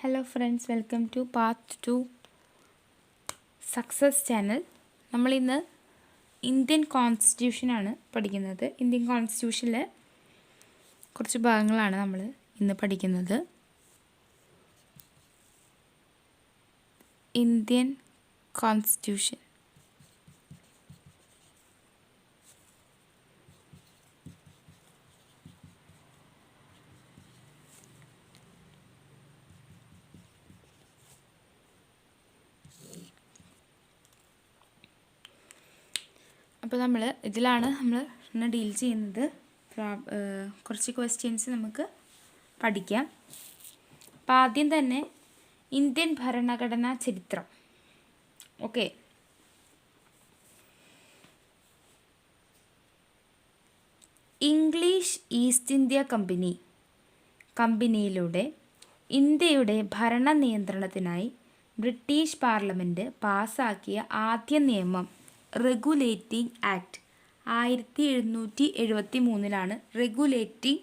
Hello friends, welcome to part 2 success channel. നമ്മളിന്ന് Indian കോൺസ്റ്റിറ്റ്യൂഷനാണ് പഠിക്കുന്നത്. ഇന്ത്യൻ കോൺസ്റ്റിറ്റ്യൂഷനിലെ കുറച്ച് ഭാഗങ്ങളാണ് നമ്മൾ ഇന്ന് പഠിക്കുന്നത്. Indian constitution. അപ്പോൾ ഇതിലാണ് നമ്മൾ ഇന്ന് ഡീൽ ചെയ്യുന്നത്. കുറച്ച് ക്വസ്റ്റ്യൻസ് നമുക്ക് പഠിക്കാം. അപ്പോൾ ആദ്യം തന്നെ ഇന്ത്യൻ ഭരണഘടനാ ചരിത്രം. ഓക്കെ, ഇംഗ്ലീഷ് ഈസ്റ്റ് ഇന്ത്യ കമ്പനിയിലൂടെ ഇന്ത്യയുടെ ഭരണ നിയന്ത്രണത്തിനായി ബ്രിട്ടീഷ് പാർലമെൻറ്റ് പാസാക്കിയ ആദ്യ നിയമം regulating act 1773 regulating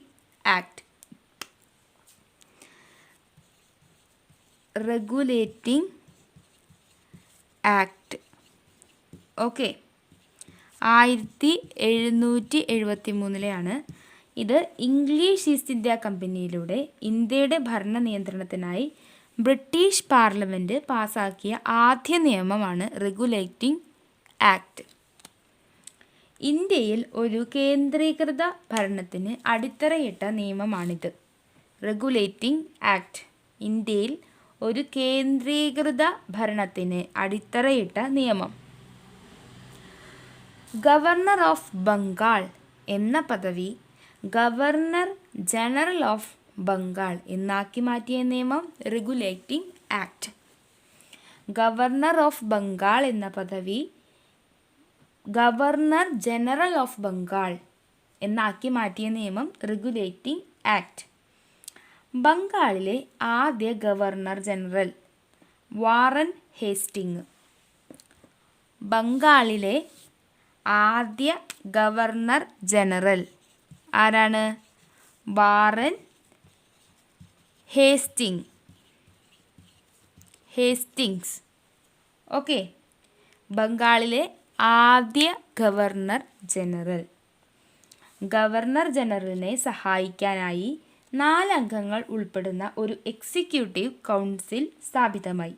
act. Okay, 1773 ഇത് ഇംഗ്ലീഷ് ഈസ്റ്റ് ഇന്ത്യ കമ്പനിയിലൂടെ ഇന്ത്യയുടെ ഭരണ നിയന്ത്രണത്തിനായി ബ്രിട്ടീഷ് പാർലമെൻറ്റ് പാസാക്കിയ ആദ്യ നിയമമാണ് റെഗുലേറ്റിംഗ് ആക്ട്. ഇന്ത്യയിൽ ഒരു കേന്ദ്രീകൃത ഭരണത്തിന് അടിത്തറയിട്ട നിയമമാണിത്. റെഗുലേറ്റിംഗ് ആക്ട് ഇന്ത്യയിൽ ഒരു കേന്ദ്രീകൃത ഭരണത്തിന് അടിത്തറയിട്ട നിയമം. ഗവർണർ ഓഫ് ബംഗാൾ എന്ന പദവി ഗവർണർ ജനറൽ ഓഫ് ബംഗാൾ എന്നാക്കി മാറ്റിയ നിയമം regulating act. Governor of Bengal എന്ന പദവി ഗവർണർ ജനറൽ ഓഫ് ബംഗാൾ എന്നാക്കി മാറ്റിയ നിയമം റെഗുലേറ്റിംഗ് ആക്ട്. ബംഗാളിലെ ആദ്യ ഗവർണർ ജനറൽ വാറൻ ഹേസ്റ്റിംഗ്. ബംഗാളിലെ ആദ്യ ഗവർണർ ജനറൽ ആരാണ്? Warren Hastings. ഓക്കെ, ബംഗാളിലെ ആദ്യ ഗവർണർ ജനറൽ. ഗവർണർ ജനറലിനെ സഹായിക്കാനായി 4 അംഗങ്ങൾ ഉൾപ്പെടുന്ന ഒരു എക്സിക്യൂട്ടീവ് കൗൺസിൽ സ്ഥാപിതമായി.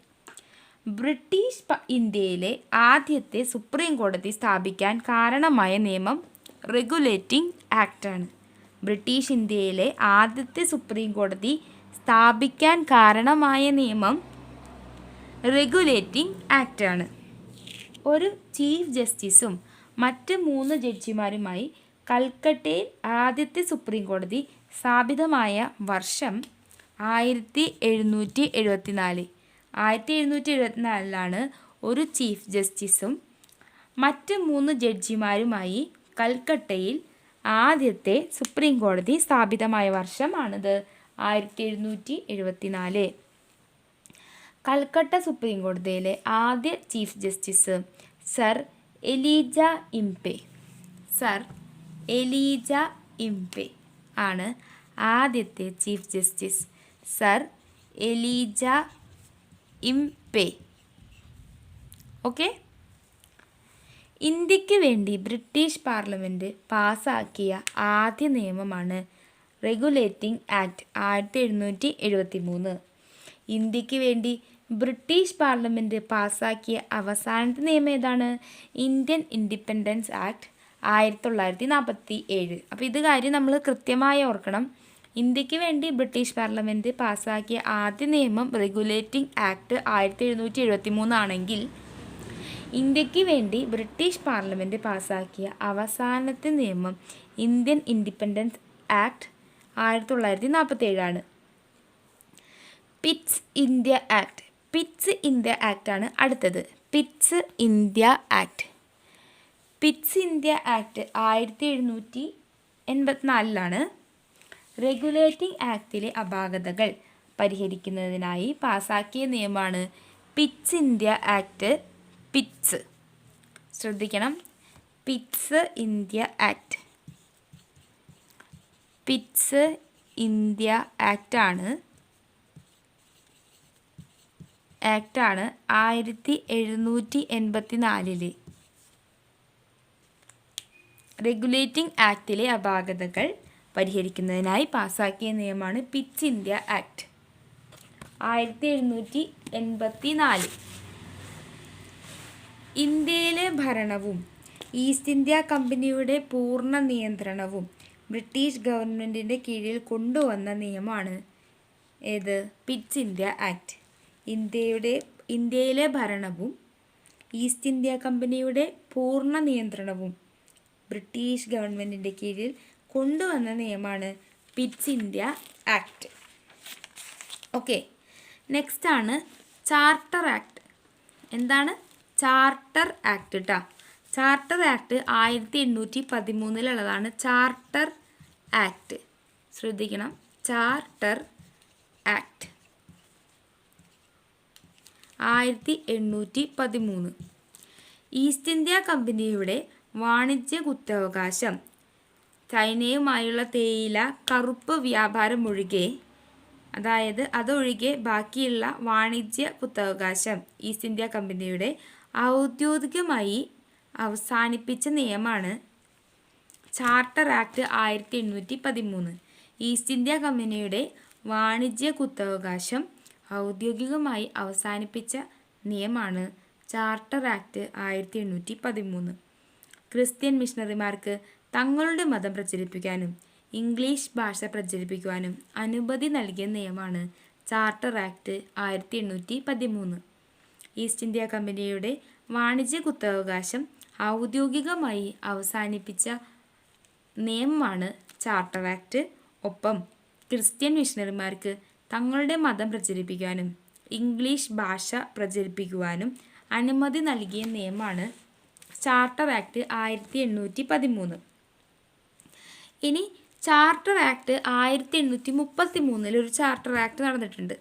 ബ്രിട്ടീഷ് ഇന്ത്യയിലെ ആദ്യത്തെ സുപ്രീം കോടതി സ്ഥാപിക്കാൻ കാരണമായ നിയമം റെഗുലേറ്റിംഗ് ആക്ടാണ്. ബ്രിട്ടീഷ് ഇന്ത്യയിലെ ആദ്യത്തെ സുപ്രീം കോടതി സ്ഥാപിക്കാൻ കാരണമായ നിയമം റെഗുലേറ്റിംഗ് ആക്ടാണ്. ഒരു ചീഫ് ജസ്റ്റിസും മറ്റ് 3 ജഡ്ജിമാരുമായി കൽക്കട്ടയിൽ ആദ്യത്തെ സുപ്രീം കോടതി സ്ഥാപിതമായ വർഷം 1774. 1774 ഒരു ചീഫ് ജസ്റ്റിസും മറ്റ് 3 ജഡ്ജിമാരുമായി കൽക്കട്ടയിൽ ആദ്യത്തെ സുപ്രീം കോടതി സ്ഥാപിതമായ വർഷമാണിത് 1774. കൽക്കട്ട സുപ്രീം കോടതിയിലെ ആദ്യ ചീഫ് ജസ്റ്റിസ് സർ എലീജ ഇംപെ ആണ് ആദ്യത്തെ ചീഫ് ജസ്റ്റിസ്. സർ എലീജ ഇംപെ. ഓക്കെ, ഇന്ത്യക്ക് വേണ്ടി ബ്രിട്ടീഷ് പാർലമെൻറ്റ് പാസാക്കിയ ആദ്യ നിയമമാണ് റെഗുലേറ്റിംഗ് ആക്ട് 1773. ഇന്ത്യക്ക് വേണ്ടി ബ്രിട്ടീഷ് പാർലമെൻറ്റ് പാസാക്കിയ അവസാനത്തെ നിയമം ഏതാണ്? Indian independence act 1947. അപ്പോൾ ഇത് കാര്യം നമ്മൾ കൃത്യമായി ഓർക്കണം. ഇന്ത്യക്ക് വേണ്ടി ബ്രിട്ടീഷ് പാർലമെൻറ്റ് പാസാക്കിയ ആദ്യ നിയമം റെഗുലേറ്റിംഗ് ആക്ട് 1773 ആണെങ്കിൽ ഇന്ത്യക്ക് വേണ്ടി ബ്രിട്ടീഷ് പാർലമെൻറ്റ് പാസാക്കിയ അവസാനത്തെ നിയമം ഇന്ത്യൻ ഇൻഡിപെൻഡൻസ് ആക്ട് 1947 ആണ്. പിറ്റ്സ് ഇന്ത്യ ആക്ട് ആണ് അടുത്തത്. പിറ്റ്സ് ഇന്ത്യ ആക്ട് 1784 റെഗുലേറ്റിംഗ് ആക്ടിലെ അപാകതകൾ പരിഹരിക്കുന്നതിനായി പാസാക്കിയ നിയമമാണ് പിറ്റ്സ് ഇന്ത്യ ആക്ട്. ശ്രദ്ധിക്കണം, പിറ്റ്സ് ഇന്ത്യ ആക്ട് ആണ് ആക്റ്റാണ് 1784. റെഗുലേറ്റിംഗ് ആക്ടിലെ അപാകതകൾ പരിഹരിക്കുന്നതിനായി പാസാക്കിയ നിയമമാണ് പിറ്റ്സ് ഇന്ത്യ ആക്ട് 1784. ഇന്ത്യയിലെ ഭരണവും ഈസ്റ്റ് ഇന്ത്യ കമ്പനിയുടെ പൂർണ്ണ നിയന്ത്രണവും ബ്രിട്ടീഷ് ഗവൺമെൻറ്റിൻ്റെ കീഴിൽ കൊണ്ടുവന്ന നിയമമാണ് ഏത്? Pitt's India act. ഇന്ത്യയിലെ ഭരണവും ഈസ്റ്റ് ഇന്ത്യ കമ്പനിയുടെ പൂർണ്ണ നിയന്ത്രണവും ബ്രിട്ടീഷ് ഗവൺമെൻറ്റിൻ്റെ കീഴിൽ കൊണ്ടുവന്ന നിയമമാണ് Pitt's India act. Okay, next ആണ് ചാർട്ടർ ആക്ട്. എന്താണ്? ചാർട്ടർ ആക്ട് കേട്ടോ. Charter act 1813 charter act. ശ്രദ്ധിക്കണം, ചാർട്ടർ ആക്ട് 1813. ഈസ്റ്റ് ഇന്ത്യ കമ്പനിയുടെ വാണിജ്യ കുത്തവകാശം ചൈനയുമായുള്ള തേയില കറുപ്പ് വ്യാപാരം ഒഴികെ, അതായത് അതൊഴികെ ബാക്കിയുള്ള വാണിജ്യ കുത്തവകാശം ഈസ്റ്റ് ഇന്ത്യ കമ്പനിയുടെ ഔദ്യോഗികമായി അവസാനിപ്പിച്ച നിയമമാണ് ചാർട്ടർ ആക്ട് 1813. ഈസ്റ്റ് ഇന്ത്യ കമ്പനിയുടെ വാണിജ്യ കുത്തവകാശം ഔദ്യോഗികമായി അവസാനിപ്പിച്ച നിയമമാണ് ചാർട്ടർ ആക്ട് 1813. ക്രിസ്ത്യൻ മിഷണറിമാർക്ക് തങ്ങളുടെ മതം പ്രചരിപ്പിക്കാനും ഇംഗ്ലീഷ് ഭാഷ പ്രചരിപ്പിക്കുവാനും അനുമതി നൽകിയ നിയമമാണ് ചാർട്ടർ ആക്ട് 1813. ഈസ്റ്റ് ഇന്ത്യ കമ്പനിയുടെ വാണിജ്യ കുത്തവകാശം ഔദ്യോഗികമായി അവസാനിപ്പിച്ച നിയമമാണ് ചാർട്ടർ ആക്ട്. ഒപ്പം ക്രിസ്ത്യൻ മിഷണറിമാർക്ക് തങ്ങളുടെ മതം പ്രചരിപ്പിക്കുവാനും ഇംഗ്ലീഷ് ഭാഷ പ്രചരിപ്പിക്കുവാനും അനുമതി നൽകിയ നിയമമാണ് ചാർട്ടർ ആക്ട് 1813. ഇനി ചാർട്ടർ ആക്ട് 1833 ഒരു ചാർട്ടർ ആക്ട് നടന്നിട്ടുണ്ട്.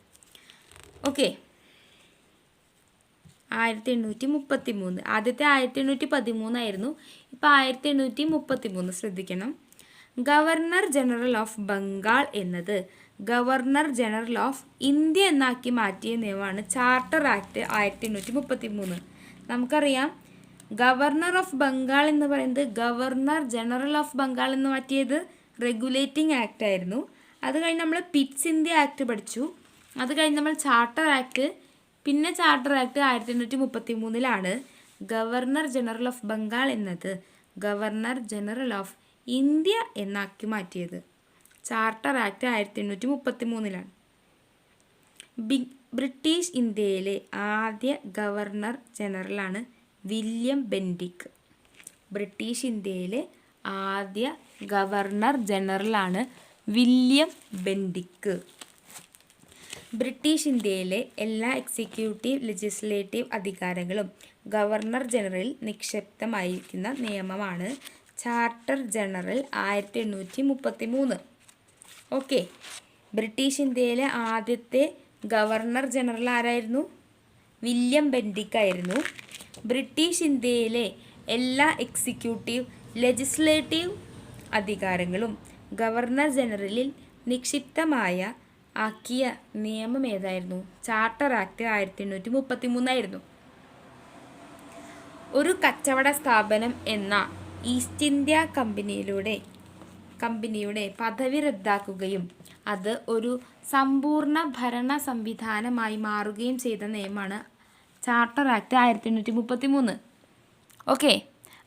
ഓക്കെ, 1833. ആദ്യത്തെ 1813 ആയിരുന്നു, ഇപ്പോൾ 1833. ശ്രദ്ധിക്കണം, ഗവർണർ ജനറൽ ഓഫ് ബംഗാൾ എന്നത് ഗവർണർ ജനറൽ ഓഫ് ഇന്ത്യ എന്നാക്കി മാറ്റിയ നിയമമാണ് ചാർട്ടർ ആക്ട് 1833. നമുക്കറിയാം, ഗവർണർ ഓഫ് ബംഗാൾ എന്ന് പറയുന്നത് ഗവർണർ ജനറൽ ഓഫ് ബംഗാൾ എന്ന് മാറ്റിയത് റെഗുലേറ്റിംഗ് ആക്ട് ആയിരുന്നു. അത് കഴിഞ്ഞ് നമ്മൾ പിറ്റ്സ് ഇന്ത്യ ആക്ട് പഠിച്ചു. അത് കഴിഞ്ഞ് നമ്മൾ ചാർട്ടർ ആക്ട്, പിന്നെ charter act 1833 governor general of Bengal എന്നത് ഗവർണർ ജനറൽ ഓഫ് ഇന്ത്യ എന്നാക്കി മാറ്റിയത്. Charter act 1833. ബ്രിട്ടീഷ് ഇന്ത്യയിലെ ആദ്യ ഗവർണർ ജനറലാണ് വില്യം ബെൻഡിക്. ബ്രിട്ടീഷ് ഇന്ത്യയിലെ ആദ്യ ഗവർണർ ജനറലാണ് വില്യം ബെൻഡിക്. ബ്രിട്ടീഷ് ഇന്ത്യയിലെ എല്ലാ എക്സിക്യൂട്ടീവ് ലെജിസ്ലേറ്റീവ് അധികാരങ്ങളും ഗവർണർ ജനറലിൽ നിക്ഷിപ്തമായിരിക്കുന്ന നിയമമാണ് ചാർട്ടർ ജനറൽ 1833. ഓക്കെ, ബ്രിട്ടീഷ് ഇന്ത്യയിലെ ആദ്യത്തെ ഗവർണർ ജനറൽ ആരായിരുന്നു? വില്യം ബെൻഡിക് ആയിരുന്നു. ബ്രിട്ടീഷ് ഇന്ത്യയിലെ എല്ലാ എക്സിക്യൂട്ടീവ് ലെജിസ്ലേറ്റീവ് അധികാരങ്ങളും ഗവർണർ ജനറലിൽ നിക്ഷിപ്തമായ ആക്കിയ നിയമം ഏതായിരുന്നു? ചാർട്ടർ ആക്ട് 1833 ആയിരുന്നു. ഒരു കച്ചവട സ്ഥാപനം എന്ന ഈസ്റ്റ് ഇന്ത്യ കമ്പനിയുടെ പദവി റദ്ദാക്കുകയും അത് ഒരു സമ്പൂർണ്ണ ഭരണ സംവിധാനമായി മാറുകയും ചെയ്ത നിയമമാണ് ചാർട്ടർ ആക്ട് 1833. ഓക്കെ,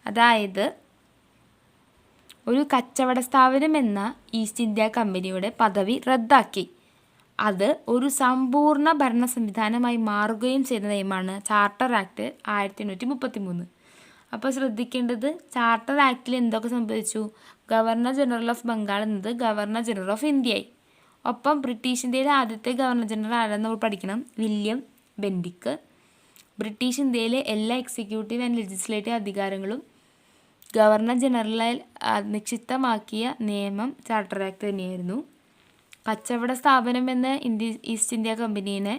അതായത് ഒരു കച്ചവട സ്ഥാപനം എന്ന ഈസ്റ്റ് ഇന്ത്യ കമ്പനിയുടെ പദവി റദ്ദാക്കി അത് ഒരു സമ്പൂർണ്ണ ഭരണ സംവിധാനമായി മാറുകയും ചെയ്ത നിയമമാണ് ചാർട്ടർ ആക്ട് 1833. അപ്പോൾ ശ്രദ്ധിക്കേണ്ടത്, ചാർട്ടർ ആക്ടിൽ എന്തൊക്കെ സംഭവിച്ചു? ഗവർണർ ജനറൽ ഓഫ് ബംഗാൾ എന്നത് ഗവർണർ ജനറൽ ഓഫ് ഇന്ത്യയായി. ഒപ്പം ബ്രിട്ടീഷ് ഇന്ത്യയിലെ ആദ്യത്തെ ഗവർണർ ജനറൽ ആരെന്ന് നമ്മൾ പഠിക്കണം? William Bentinck. ബ്രിട്ടീഷ് ഇന്ത്യയിലെ എല്ലാ എക്സിക്യൂട്ടീവ് ആൻഡ് ലെജിസ്ലേറ്റീവ് അധികാരങ്ങളും ഗവർണർ ജനറലിൽ നിക്ഷിപ്തമാക്കിയ നിയമം ചാർട്ടർ ആക്ട് തന്നെയായിരുന്നു. കച്ചവട സ്ഥാപനം എന്ന ഈസ്റ്റ് ഇന്ത്യ കമ്പനീനെ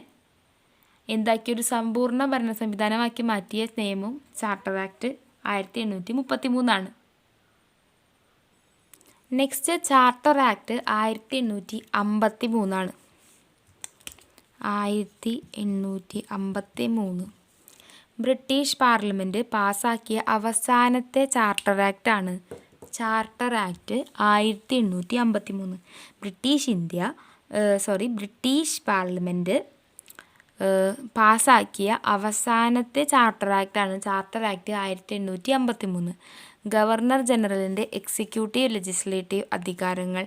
എന്താക്കിയൊരു സമ്പൂർണ്ണ ഭരണ സംവിധാനമാക്കി മാറ്റിയ നിയമം charter act 1833. Next charter act 1853. 1853. British parliament പാസാക്കിയ അവസാനത്തെ ചാർട്ടർ ആക്റ്റാണ് ചാർട്ടർ ആക്ട് 1853. ബ്രിട്ടീഷ് പാർലമെൻറ്റ് പാസാക്കിയ അവസാനത്തെ ചാർട്ടർ ആക്റ്റാണ് ചാർട്ടർ ആക്ട് 1853. ഗവർണർ ജനറലിൻ്റെ എക്സിക്യൂട്ടീവ് ലെജിസ്ലേറ്റീവ് അധികാരങ്ങൾ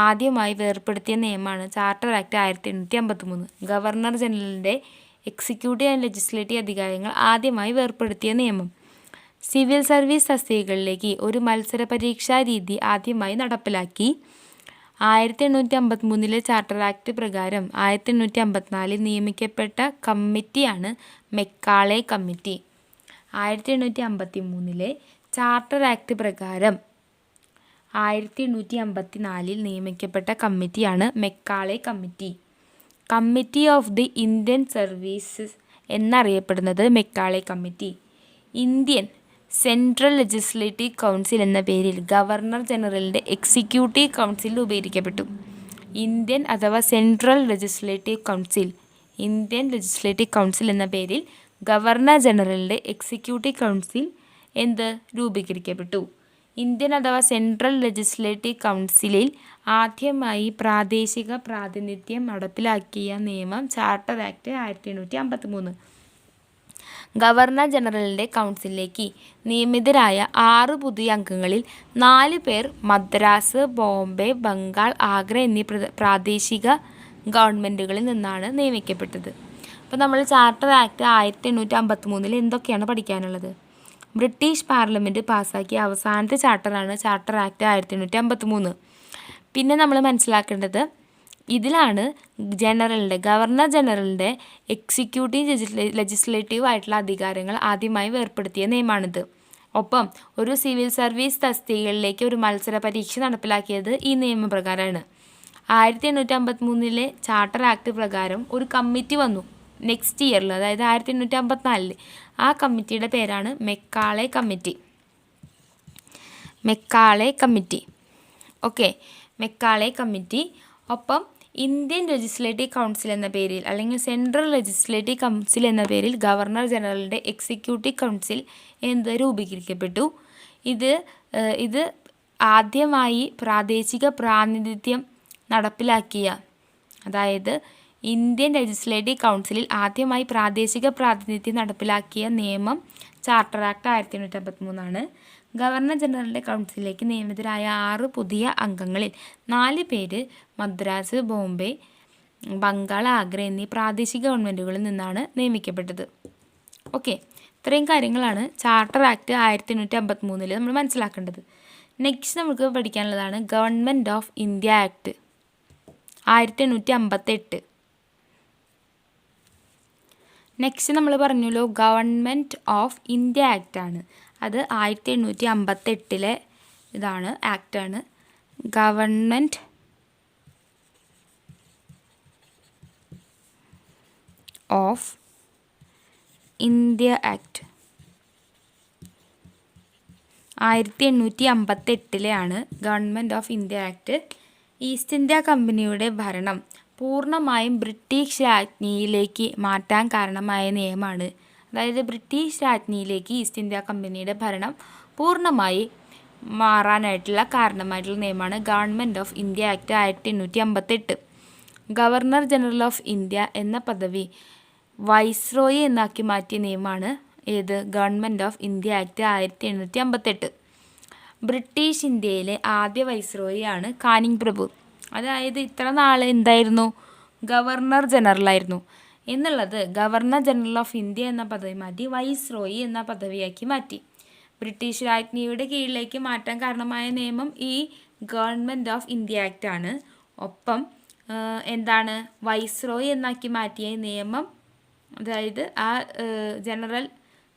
ആദ്യമായി വേർപ്പെടുത്തിയ നിയമമാണ് ചാർട്ടർ ആക്ട് 1853. ഗവർണർ ജനറലിൻ്റെ എക്സിക്യൂട്ടീവ് ആൻഡ് ലെജിസ്ലേറ്റീവ് അധികാരങ്ങൾ ആദ്യമായി വേർപ്പെടുത്തിയ നിയമം. സിവിൽ സർവീസ് തസ്തികകളിലേക്ക് ഒരു മത്സര പരീക്ഷാ രീതി ആദ്യമായി നടപ്പിലാക്കി. 1853 ചാർട്ടർ ആക്ട് പ്രകാരം 1854 നിയമിക്കപ്പെട്ട കമ്മിറ്റിയാണ് മെക്കാളെ കമ്മിറ്റി. 1853 ചാർട്ടർ ആക്ട് പ്രകാരം 1854 നിയമിക്കപ്പെട്ട കമ്മിറ്റിയാണ് Macaulay committee. Committee of the Indian services എന്നറിയപ്പെടുന്നത് Macaulay committee. Indian central legislative council എന്ന പേരിൽ ഗവർണർ ജനറലിൻ്റെ എക്സിക്യൂട്ടീവ് കൗൺസിൽ രൂപീകരിക്കപ്പെട്ടു. ഇന്ത്യൻ അഥവാ സെൻട്രൽ ലെജിസ്ലേറ്റീവ് കൗൺസിൽ എന്ന പേരിൽ ഗവർണർ ജനറലിൻ്റെ എക്സിക്യൂട്ടീവ് കൗൺസിൽ രൂപീകരിക്കപ്പെട്ടു. ഇന്ത്യൻ അഥവാ സെൻട്രൽ ലെജിസ്ലേറ്റീവ് കൗൺസിലിൽ ആദ്യമായി പ്രാദേശിക പ്രാതിനിധ്യം നടപ്പിലാക്കിയ നിയമം ചാർട്ടർ ആക്ട് 1853. ഗവർണർ ജനറലിൻ്റെ കൗൺസിലിലേക്ക് നിയമിതരായ 6 പുതിയ അംഗങ്ങളിൽ 4 പേർ മദ്രാസ്, ബോംബെ, ബംഗാൾ, ആഗ്ര എന്നീ പ്രാദേശിക ഗവൺമെൻറ്റുകളിൽ നിന്നാണ് നിയമിക്കപ്പെട്ടത്. അപ്പോൾ നമ്മൾ ചാർട്ടർ ആക്ട് 1853 എന്തൊക്കെയാണ് പഠിക്കാനുള്ളത്? ബ്രിട്ടീഷ് പാർലമെൻറ്റ് പാസ്സാക്കിയ അവസാനത്തെ ചാർട്ടറാണ് ചാർട്ടർ ആക്ട് 1853. പിന്നെ നമ്മൾ മനസ്സിലാക്കേണ്ടത് ഇതിലാണ് ഗവർണർ ജനറലിൻ്റെ എക്സിക്യൂട്ടീവ് ലെജിസ്ലേറ്റീവ് ആയിട്ടുള്ള അധികാരങ്ങൾ ആദ്യമായി വേർപ്പെടുത്തിയ നിയമമാണിത്. ഒപ്പം ഒരു സിവിൽ സർവീസ് തസ്തികകളിലേക്ക് ഒരു മത്സര പരീക്ഷ നടപ്പിലാക്കിയത് ഈ നിയമപ്രകാരമാണ്. 1853 ചാർട്ടർ ആക്ട് പ്രകാരം ഒരു കമ്മിറ്റി വന്നു നെക്സ്റ്റ് ഇയറിൽ, അതായത് 1854. ആ കമ്മിറ്റിയുടെ പേരാണ് മെക്കാളെ കമ്മിറ്റി. Macaulay committee. ഒപ്പം ഇന്ത്യൻ ലെജിസ്ലേറ്റീവ് കൗൺസിൽ എന്ന പേരിൽ അല്ലെങ്കിൽ സെൻട്രൽ ലെജിസ്ലേറ്റീവ് കൗൺസിൽ എന്ന പേരിൽ ഗവർണർ ജനറലിൻ്റെ എക്സിക്യൂട്ടീവ് കൗൺസിൽ രൂപീകരിക്കപ്പെട്ടു. ഇത് ആദ്യമായി പ്രാദേശിക പ്രാതിനിധ്യം നടപ്പിലാക്കിയ, അതായത് ഇന്ത്യൻ ലെജിസ്ലേറ്റീവ് കൗൺസിലിൽ ആദ്യമായി പ്രാദേശിക പ്രാതിനിധ്യം നടപ്പിലാക്കിയ നിയമം ചാർട്ടർ ആക്ട് 1853 ഗവർണർ ജനറലിൻ്റെ കൗൺസിലിലേക്ക് നിയമിതരായ 6 പുതിയ അംഗങ്ങളിൽ 4 പേര് മദ്രാസ്, ബോംബെ, ബംഗാൾ, ആഗ്ര എന്നീ പ്രാദേശിക ഗവൺമെൻറ്റുകളിൽ നിന്നാണ് നിയമിക്കപ്പെട്ടത്. ഓക്കെ, ഇത്രയും കാര്യങ്ങളാണ് ചാർട്ടർ ആക്ട് 1853 നമ്മൾ മനസ്സിലാക്കേണ്ടത്. നെക്സ്റ്റ് നമുക്ക് പഠിക്കാനുള്ളതാണ് government of India act 1858. Next നമ്മൾ പറഞ്ഞല്ലോ ഗവൺമെൻറ് ഓഫ് ഇന്ത്യ ആക്റ്റാണ്. അത് 1858 ഇതാണ്, ആക്റ്റാണ്. Government of India act 1858 government of India act. East India കമ്പനിയുടെ ഭരണം പൂർണ്ണമായും ബ്രിട്ടീഷ് രാജ്ഞിയിലേക്ക് മാറ്റാൻ കാരണമായ നിയമമാണ്. അതായത് ബ്രിട്ടീഷ് രാജ്ഞിയിലേക്ക് ഈസ്റ്റ് ഇന്ത്യ കമ്പനിയുടെ ഭരണം പൂർണ്ണമായി മാറാനായിട്ടുള്ള കാരണമായിട്ടുള്ള നിയമമാണ് government of India act 1858. Governor general of India എന്ന പദവി വൈസ്രോയി എന്നാക്കി മാറ്റിയ നിയമമാണ് government of India act 1858. British ഇന്ത്യയിലെ ആദ്യ വൈസ്രോയിയാണ് കാനിങ് പ്രഭു. അതായത് ഇത്ര നാൾ എന്തായിരുന്നു, ഗവർണർ ജനറലായിരുന്നു എന്നുള്ളത് ഗവർണർ ജനറൽ ഓഫ് ഇന്ത്യ എന്ന പദവി മാറ്റി വൈസ്രോയി എന്ന പദവിയാക്കി മാറ്റി. ബ്രിട്ടീഷ് രാജ്ഞിയുടെ കീഴിലേക്ക് മാറ്റാൻ കാരണമായ നിയമം ഈ ഗവൺമെൻറ് ഓഫ് ഇന്ത്യ ആക്ട് ആണ്. ഒപ്പം വൈസ്രോയി എന്നാക്കി മാറ്റിയ നിയമം, അതായത് ആ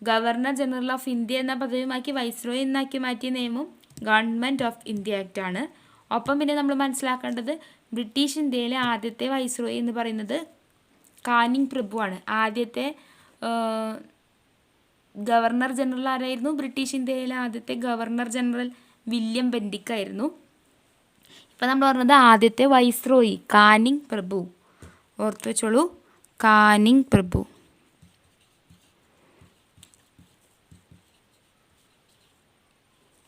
ഗവർണർ ജനറൽ ഓഫ് ഇന്ത്യ എന്ന പദവി മാറ്റി വൈസ്രോയി എന്നാക്കി മാറ്റിയ നിയമം ഗവൺമെൻറ് ഓഫ് ഇന്ത്യ ആക്ട് ആണ്. ഒപ്പം പിന്നെ നമ്മൾ മനസ്സിലാക്കേണ്ടത് ബ്രിട്ടീഷ് ഇന്ത്യയിലെ ആദ്യത്തെ വൈസ്രോയി എന്ന് പറയുന്നത് കാനിങ് പ്രഭുവാണ്. ആദ്യത്തെ ഗവർണർ ജനറൽ ആരായിരുന്നു? ബ്രിട്ടീഷ് ഇന്ത്യയിലെ ആദ്യത്തെ ഗവർണർ ജനറൽ വില്യം ബെൻഡിക് ആയിരുന്നു. ഇപ്പം നമ്മൾ പറഞ്ഞത് ആദ്യത്തെ വൈസ്രോയി കാനിങ് പ്രഭു, ഓർത്തു വെച്ചോളൂ, കാനിങ് പ്രഭു.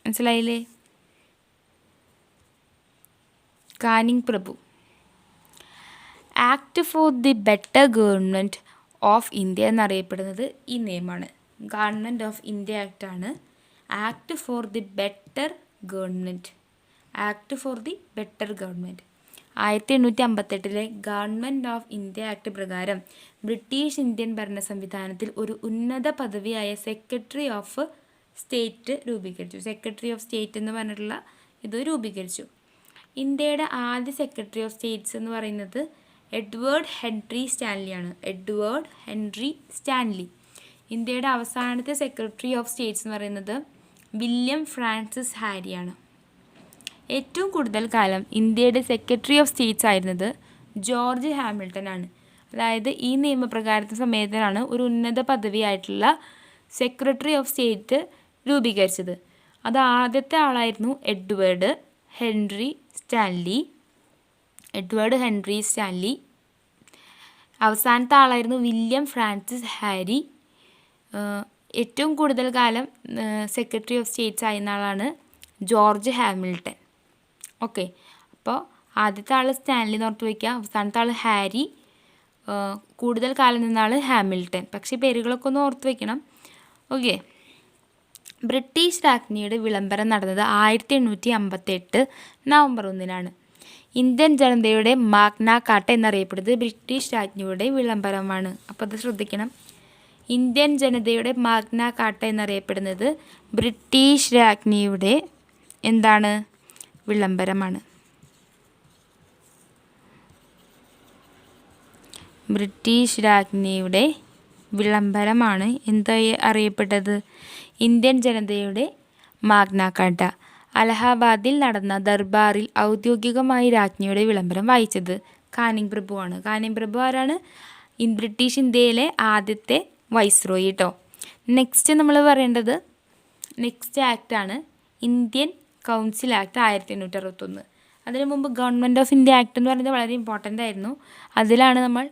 മനസ്സിലായില്ലേ? കാനിങ് പ്രഭു. Act for the better government of India എന്നറിയപ്പെടുന്നത് ഈ നിയമമാണ്. ഗവൺമെൻറ് ഓഫ് ഇന്ത്യ ആക്റ്റാണ് act for the better government. Act for the better government 1858 government of India act പ്രകാരം ബ്രിട്ടീഷ് ഇന്ത്യൻ ഭരണ സംവിധാനത്തിൽ ഒരു ഉന്നത പദവിയായ സെക്രട്ടറി ഓഫ് സ്റ്റേറ്റ് രൂപീകരിച്ചു. സെക്രട്ടറി ഓഫ് സ്റ്റേറ്റ് എന്ന് പറഞ്ഞിട്ടുള്ള ഇത് രൂപീകരിച്ചു. ഇന്ത്യയുടെ ആദ്യ സെക്രട്ടറി ഓഫ് സ്റ്റേറ്റ്സ് എന്ന് പറയുന്നത് എഡ്വേർഡ് ഹെൻറി സ്റ്റാൻലിയാണ്. Edward Henry Stanley. ഇന്ത്യയുടെ അവസാനത്തെ സെക്രട്ടറി ഓഫ് സ്റ്റേറ്റ്സ് എന്ന് പറയുന്നത് വില്യം ഫ്രാൻസിസ് ഹാരിയാണ്. ഏറ്റവും കൂടുതൽ കാലം ഇന്ത്യയുടെ സെക്രട്ടറി ഓഫ് സ്റ്റേറ്റ്സ് ആയിരുന്നത് ജോർജ് ഹാമിൽട്ടൺ ആണ്. അതായത് ഈ നിയമപ്രകാരത്തെ സമയത്തിലാണ് ഒരു ഉന്നത പദവിയായിട്ടുള്ള സെക്രട്ടറി ഓഫ് സ്റ്റേറ്റ് രൂപീകരിച്ചത്. അത് ആദ്യത്തെ ആളായിരുന്നു Edward Henry Stanley. Edward Henry Stanley. അവസാനത്തെ ആളായിരുന്നു വില്യം ഫ്രാൻസിസ് ഹാരി. ഏറ്റവും കൂടുതൽ കാലം സെക്രട്ടറി ഓഫ് സ്റ്റേറ്റ്സ് ആയിരുന്ന ആളാണ് ജോർജ് ഹാമിൽട്ടൺ. ഓക്കെ, അപ്പോൾ ആദ്യത്തെ ആൾ സ്റ്റാൻലി എന്ന് ഓർത്ത് വയ്ക്കുക, അവസാനത്തെ ആൾ ഹാരി, കൂടുതൽ കാലം നിന്ന ആൾ ഹാമിൽട്ടൺ. പക്ഷേ പേരുകളൊക്കെ ഒന്ന് ഓർത്ത് വയ്ക്കണം. ഓക്കെ. ബ്രിട്ടീഷ് രാജ്ഞിയുടെ വിളംബരം നടന്നത് 1858 നവംബർ 1 ഇന്ത്യൻ ജനതയുടെ മാഗ്ന കാർട്ട എന്നറിയപ്പെടുന്നത് ബ്രിട്ടീഷ് രാജ്ഞിയുടെ വിളംബരമാണ്. അപ്പോൾ അത് ശ്രദ്ധിക്കണം. ഇന്ത്യൻ ജനതയുടെ മാഗ്ന കാർട്ട എന്നറിയപ്പെടുന്നത് ബ്രിട്ടീഷ് രാജ്ഞിയുടെ എന്താണ്? വിളംബരമാണ്. ബ്രിട്ടീഷ് രാജ്ഞിയുടെ വിളംബരമാണ് എന്തായി അറിയപ്പെട്ടത്? ഇന്ത്യൻ ജനതയുടെ മാഗ്ന കാർട്ട. അലഹാബാദിൽ നടന്ന ദർബാറിൽ ഔദ്യോഗികമായി രാജ്ഞിയുടെ വിളംബരം വായിച്ചത് കാനിങ് പ്രഭുവാണ്. കാനിങ് പ്രഭു ആരാണ്? ബ്രിട്ടീഷ് ഇന്ത്യയിലെ ആദ്യത്തെ വൈസ്രോയി കേട്ടോ. നെക്സ്റ്റ് നമ്മൾ പറയേണ്ടത് നെക്സ്റ്റ് ആക്റ്റാണ് ഇന്ത്യൻ കൗൺസിൽ ആക്ട് 1861. അതിനു മുമ്പ് ഗവൺമെൻറ് ഓഫ് ഇന്ത്യ ആക്ട് എന്ന് പറയുന്നത് വളരെ ഇമ്പോർട്ടൻ്റ് ആയിരുന്നു. അതിലാണ് നമ്മൾ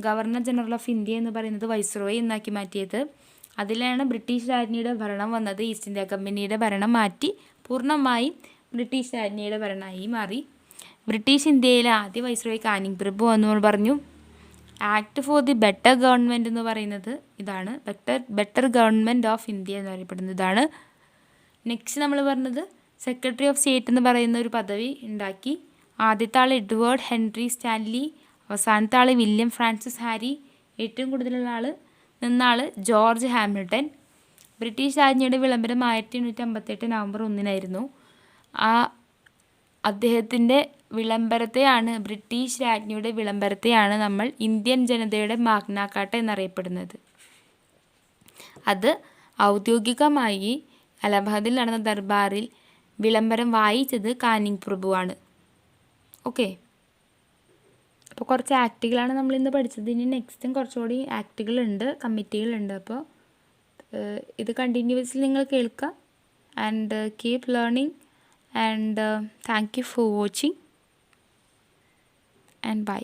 ഗവർണർ ജനറൽ ഓഫ് ഇന്ത്യ എന്ന് പറയുന്നത് വൈസ്രോയി എന്നാക്കി മാറ്റിയത്. അതിലാണ് ബ്രിട്ടീഷ് രാജ്ഞിയുടെ ഭരണം വന്നത്. ഈസ്റ്റ് ഇന്ത്യ കമ്പനിയുടെ ഭരണം മാറ്റി പൂർണ്ണമായും ബ്രിട്ടീഷ് രാജ്ഞിയുടെ ഭരണമായി മാറി. ബ്രിട്ടീഷ് ഇന്ത്യയിലെ ആദ്യ വൈസ്രോയി കാനിങ് പ്രഭു എന്ന് പറഞ്ഞു. Act for the better government എന്ന് പറയുന്നത് ഇതാണ്. ബെറ്റർ ഗവൺമെൻറ് ഓഫ് ഇന്ത്യ എന്ന് അറിയപ്പെടുന്നത് ഇതാണ്. നെക്സ്റ്റ് നമ്മൾ പറഞ്ഞത് സെക്രട്ടറി ഓഫ് സ്റ്റേറ്റ് എന്ന് പറയുന്ന ഒരു പദവി ഉണ്ടാക്കി. ആദ്യത്തെ ആൾ എഡ്വേർഡ് ഹെൻറി സ്റ്റാൻലി, അവസാനത്തെ ആൾ വില്യം ഫ്രാൻസിസ് ഹാരി, ഏറ്റവും കൂടുതലുള്ള ആൾ നിന്നാൾ ജോർജ് ഹാമിൽട്ടൺ. ബ്രിട്ടീഷ് രാജ്ഞിയുടെ വിളംബരം 1858 നവംബർ 1 അദ്ദേഹത്തിൻ്റെ വിളംബരത്തെയാണ്, ബ്രിട്ടീഷ് രാജ്ഞിയുടെ വിളംബരത്തെയാണ് നമ്മൾ ഇന്ത്യൻ ജനതയുടെ മാഗ്ന കാർട്ട എന്നറിയപ്പെടുന്നത്. അത് ഔദ്യോഗികമായി അലഹാബാദിൽ നടന്ന ദർബാറിൽ വിളംബരം വായിച്ചത് കാനിങ് പ്രഭുവാണ്. ഓക്കെ, അപ്പോൾ കുറച്ച് ആക്റ്റുകളാണ് നമ്മളിന്ന് പഠിച്ചത്. ഇനി നെക്സ്റ്റും കുറച്ചുകൂടി ആക്റ്റുകളുണ്ട്, കമ്മിറ്റികളുണ്ട്. അപ്പോൾ ഇത് കണ്ടിന്യൂസ്ലി നിങ്ങൾ കേൾക്കുക. And keep learning. And thank you for watching and by.